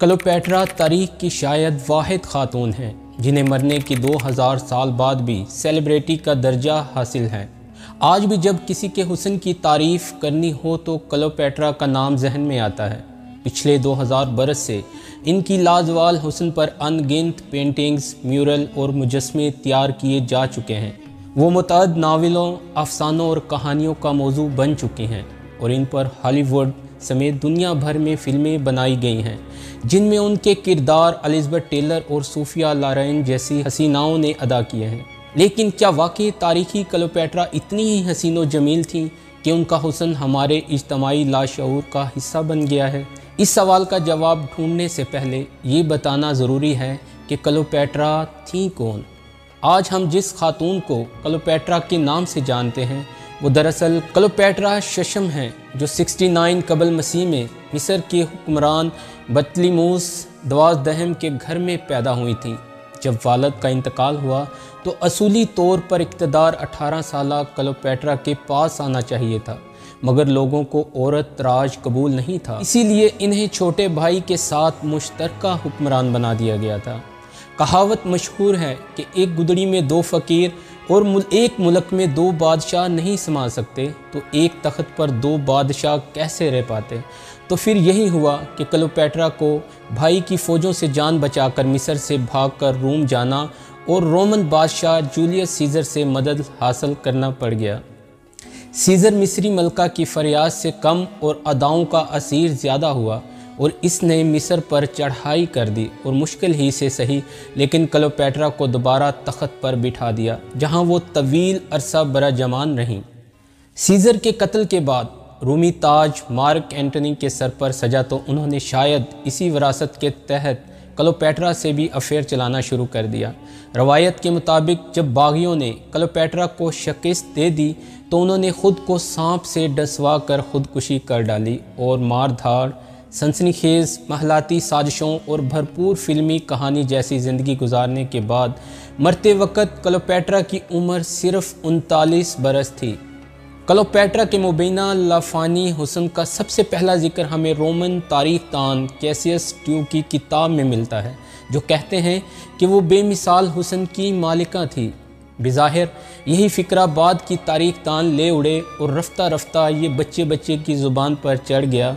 क्लोपेट्रा तारीख की शायद वाहिद खातून हैं जिन्हें मरने के 2000 साल बाद भी सेलिब्रिटी का दर्जा हासिल है। आज भी जब किसी के हुस्न की तारीफ़ करनी हो तो क्लोपेट्रा का नाम जहन में आता है। पिछले 2000 बरस से इनकी लाजवाल हुस्न पर अनगिनत पेंटिंग्स, म्यूरल और मुजस्मे तैयार किए जा चुके हैं। वो मुतअद्दिद नावलों, अफसानों और कहानियों का मौजू बन चुकी हैं और इन पर हॉलीवुड समेत दुनिया भर में फिल्में बनाई गई हैं जिनमें उनके किरदार एलिज़ाबेथ टेलर और सोफिया लॉरेन जैसी हसीनाओं ने अदा किए हैं। लेकिन क्या वाकई तारीखी क्लोपेट्रा इतनी ही हसीन व जमील थी कि उनका हुस्न हमारे इज्तमाई लाशऊर का हिस्सा बन गया है? इस सवाल का जवाब ढूंढने से पहले ये बताना ज़रूरी है कि क्लोपेट्रा थी कौन। आज हम जिस खातून को क्लोपेट्रा के नाम से जानते हैं वो दरअसल क्लोपेट्रा शशम हैं, जो 69 कबल मसीह में मिस्र के हुक्मरान बतलीमूस द्वादहम के घर में पैदा हुई थी। जब वालिद का इंतकाल हुआ तो असूली तौर पर इक़्तिदार 18 साला क्लोपेट्रा के पास आना चाहिए था, मगर लोगों को औरत राज कबूल नहीं था, इसीलिए इन्हें छोटे भाई के साथ मुश्तरका हुक्मरान बना दिया गया था। कहावत मशहूर है कि एक गुदड़ी में 2 फ़कीर और एक मुल्क में 2 बादशाह नहीं समा सकते, तो एक तख्त पर 2 बादशाह कैसे रह पाते। तो फिर यही हुआ कि क्लोपेट्रा को भाई की फ़ौजों से जान बचाकर मिस्र से भागकर रोम जाना और रोमन बादशाह जूलियस सीज़र से मदद हासिल करना पड़ गया। सीज़र मिस्री मलका की फरियाद से कम और अदाओं का असीर ज़्यादा हुआ और इसने मिस्र पर चढ़ाई कर दी और मुश्किल ही से सही लेकिन क्लोपेट्रा को दोबारा तख्त पर बिठा दिया, जहां वो तवील अरसा बराजमान रहीं। सीज़र के कत्ल के बाद रूमी ताज मार्क एंटनी के सर पर सजा तो उन्होंने शायद इसी विरासत के तहत क्लोपेट्रा से भी अफेयर चलाना शुरू कर दिया। रवायत के मुताबिक जब बागियों ने क्लोपेट्रा को शिकस्त दे दी तो उन्होंने ख़ुद को सांप से डसवा कर ख़ुदकुशी कर डाली और मार धाड़, सनसनीखेज़ महलाती साजिशों और भरपूर फिल्मी कहानी जैसी ज़िंदगी गुजारने के बाद मरते वक़्त क्लोपेट्रा की उम्र सिर्फ 39 बरस थी। क्लोपेट्रा के मुबीना लाफानी हुस्न का सबसे पहला जिक्र हमें रोमन तारीख़दान कैसियस ड्यू की किताब में मिलता है, जो कहते हैं कि वो बेमिसाल हुस्न की मालिका थी। बिज़ाहिर यही फ़िक्रा बाद की तारीख़दान ले उड़े और रफ्ता रफ्ता ये बच्चे बच्चे की ज़ुबान पर चढ़ गया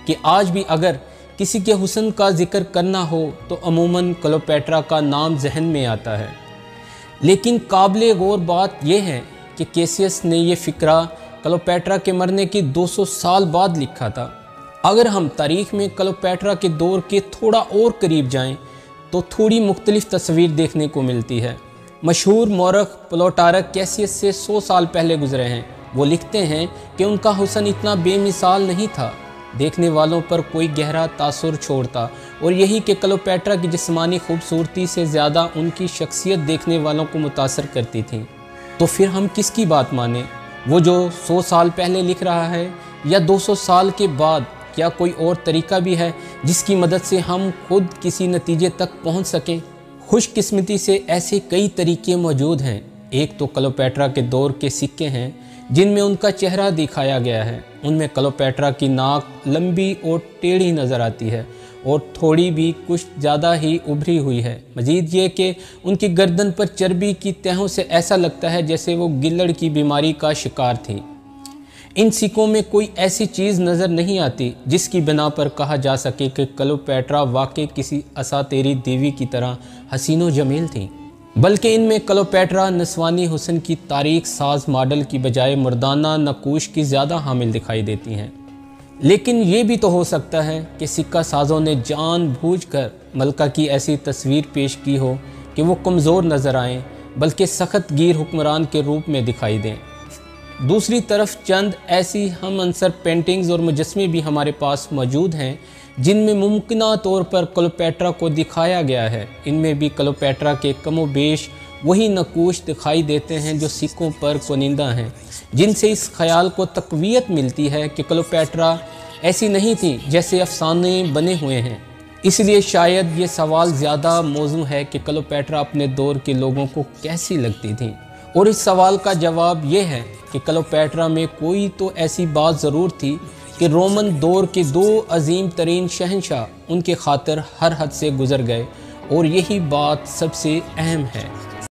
कि आज भी अगर किसी के हुस्न का जिक्र करना हो तो अमूमन क्लोपेट्रा का नाम जहन में आता है। लेकिन काबिल गौर बात यह है कि कैसियस ने यह फ़िक्रा क्लोपेट्रा के मरने के 200 साल बाद लिखा था। अगर हम तारीख़ में क्लोपेट्रा के दौर के थोड़ा और करीब जाएं तो थोड़ी मुख्तलिफ तस्वीर देखने को मिलती है। मशहूर मौरख प्लूटारक कैसियस से 100 साल पहले गुजरे हैं। वो लिखते हैं कि उनका हुस्न इतना बेमिसाल नहीं था, देखने वालों पर कोई गहरा तासुर छोड़ता, और यही कि क्लोपेट्रा की जिस्मानी खूबसूरती से ज़्यादा उनकी शख्सियत देखने वालों को मुतासर करती थी। तो फिर हम किसकी बात माने, वो जो 100 साल पहले लिख रहा है या 200 साल के बाद? क्या कोई और तरीका भी है जिसकी मदद से हम खुद किसी नतीजे तक पहुंच सकें? खुशकिस्मती से ऐसे कई तरीके मौजूद हैं। एक तो क्लोपेट्रा के दौर के सिक्के हैं जिनमें उनका चेहरा दिखाया गया है। उनमें क्लोपेट्रा की नाक लंबी और टेढ़ी नज़र आती है और थोड़ी भी कुछ ज़्यादा ही उभरी हुई है। मज़ीद ये कि उनकी गर्दन पर चर्बी की तहों से ऐसा लगता है जैसे वो गिल्लड़ की बीमारी का शिकार थी। इन सिक्कों में कोई ऐसी चीज़ नज़र नहीं आती जिसकी बिना पर कहा जा सके कि क्लोपेट्रा वाकई किसी असातेरी देवी की तरह हसीनो जमील थी, बल्कि इनमें क्लोपेट्रा नस्वानी हुस्न की तारीख साज मॉडल की बजाय मर्दाना नकूश की ज़्यादा हामिल दिखाई देती हैं। लेकिन ये भी तो हो सकता है कि सिक्का साजों ने जानबूझकर मलका की ऐसी तस्वीर पेश की हो कि वो कमज़ोर नज़र आएँ, बल्कि सख्त गिर हुक्मरान के रूप में दिखाई दें। दूसरी तरफ चंद ऐसी हम अंसर पेंटिंग्स और मुजस्मे भी हमारे पास मौजूद हैं जिनमें मुमकिना तौर पर क्लोपेट्रा को दिखाया गया है। इनमें भी क्लोपेट्रा के कमो बेश वही नकूश दिखाई देते हैं जो सिक्कों पर कोनिंदा हैं, जिनसे इस ख्याल को तक़वियत मिलती है कि क्लोपेट्रा ऐसी नहीं थी जैसे अफसाने बने हुए हैं। इसलिए शायद ये सवाल ज़्यादा मौजू है कि क्लोपेट्रा अपने दौर के लोगों को कैसी लगती थी, और इस सवाल का जवाब ये है कि क्लोपेट्रा में कोई तो ऐसी बात ज़रूर थी کہ رومن دور کے دو عظیم ترین شہنشاہ ان کے خاطر ہر حد سے گزر گئے، اور یہی بات سب سے اہم ہے۔